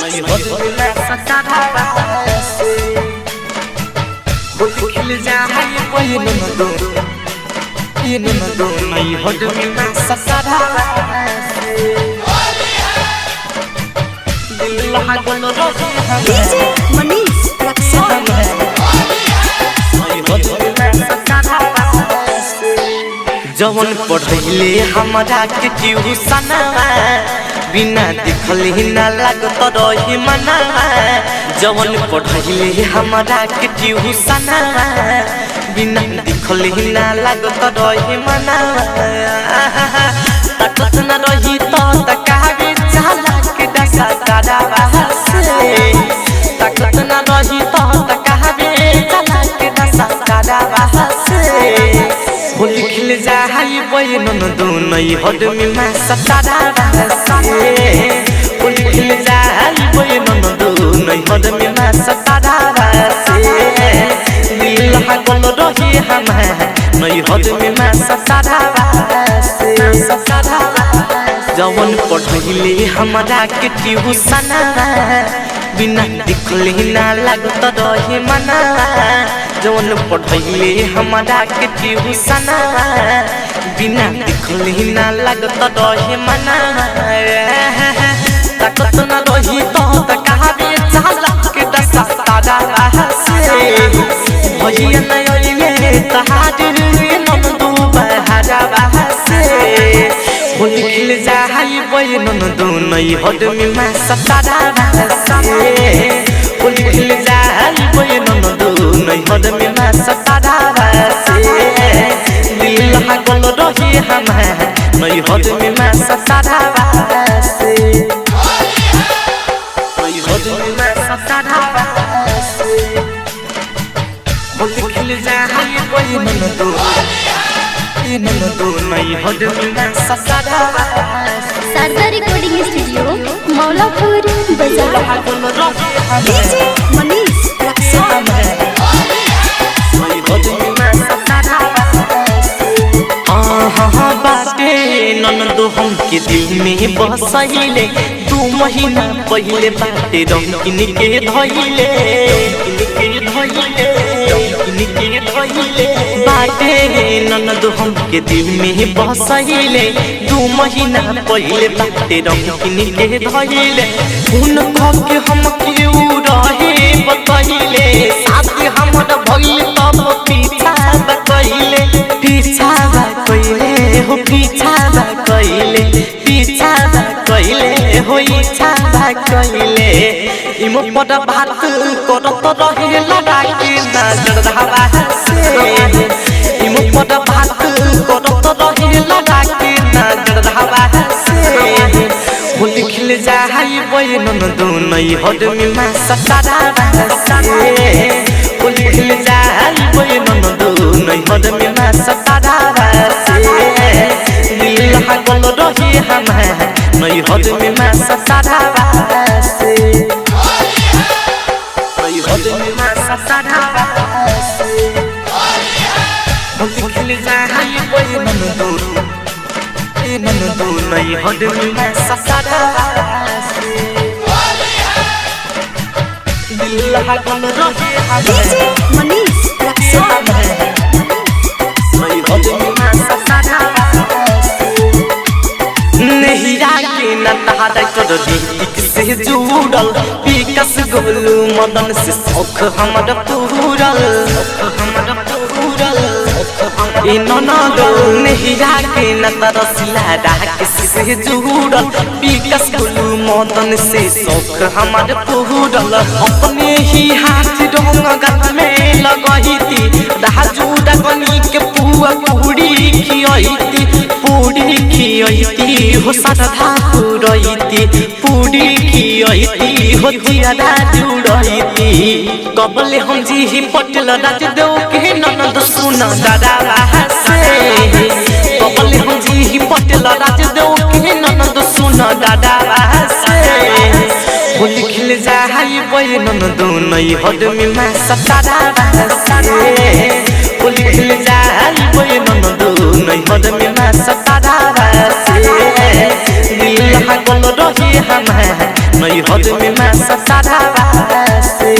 नहीं होता सच्चा से होली खिल जाए कोई न दो ये न दो नहीं होता सच्चा से दिल लागल रही डीजे मनीष रक्सौल नहीं होता सच्चा से जवन पढ़ले हमरा के ट्यूशन बिना देखले ना लागत रही मना जवन पढ़ले हमरा के ट्यूशन बिना देखले ना लागत रही मना तकत न रही तो तकावे चला के डसा दादा से तकत न रही तो तकावे चला के डसा दादा से होली खिल जाए बयन दो नहीं हद में मैं सतारा से होली खिल जाए बयन दो नहीं हद में मैं सतारा से दिल लागल रही हम नहीं हद में मैं सतारा से जवन पढ़ले हमरा के ट्यूशन बिना देखले ना लागत रही मना जवन पढ़ले हमरा के ट्यूशन बिना देखले ना लागत रही मना तकत न रही तो तकावे चला के डसा दादा से भजिया न अइले तहादिर नम दू बहारा से होली खिल जाए बयन दो नहीं हद में मैं सतारा से होली खिल जाए बयन दो नहीं हद में मैं सतारा से दिल लागल रही हम नहीं हद में मैं सतारा से नहीं हद में मैं सतारा से होली खिल जाए बयन दो नहीं हद में मैं सतारा सरदार रिकॉर्डिंग स्टूडियो मौलापुर बाजार डीजे मनीष रक्सौल बाटे ननदो हमके दिल में बसैले 2 महीना पहले बाटे रंगीन के धइले बाटे ननदो हमके दिल में बसैले 2 महीना पहले बाटे रंगीन के धइले उन के हमके उ रहे बतैले साथ हमर भइल तब पीछा बतैले हो पीछा कइले हो इच्छा कइले इमो पद बात करत रहे लगा के नजर धावा से इमो पद बात करत रहे लगा के नजर धावा से होली खिल जाए बयन दो नहीं हद में मैं सतारा से होली खिल जाए बयन दो नहीं हद में मैं सतारा से दिल लागल रही हम नहीं हद में मैं सतारा से नहीं हद में मैं सतारा से होली खिल जाए बयन दो नहीं हद में मैं सतारा से दिल लागल रही डीजे मनीष रक्सौल नहीं हद में मैं सतारा नहिरा के नता कर दीक से जुड़ल विकास गोलू मदन से सौख हमर पूरल ननदो नहिरा के नता रसिला राकेश से जुड़ल विकास गोलू मदन से सौख हमर पूरल अपने ही हाथ रंग गत में लगहिती राजू डगनी के पुआ पूरी खियती हो सदा पुरैती पूरी खियती हो जियादा जुड़ैती कबले हम जी पटेल राज देव के ननद सुन दादा से कबले हम जी पटेल राज देव के ननद सुन दादा से होली खिल जाए बयन दो नहीं हद में मैं सतारा से होली खिल जाए बयन दो नहीं हद में मैं सतारा से दिल लागल रही हम नहीं हद में मैं सतारा से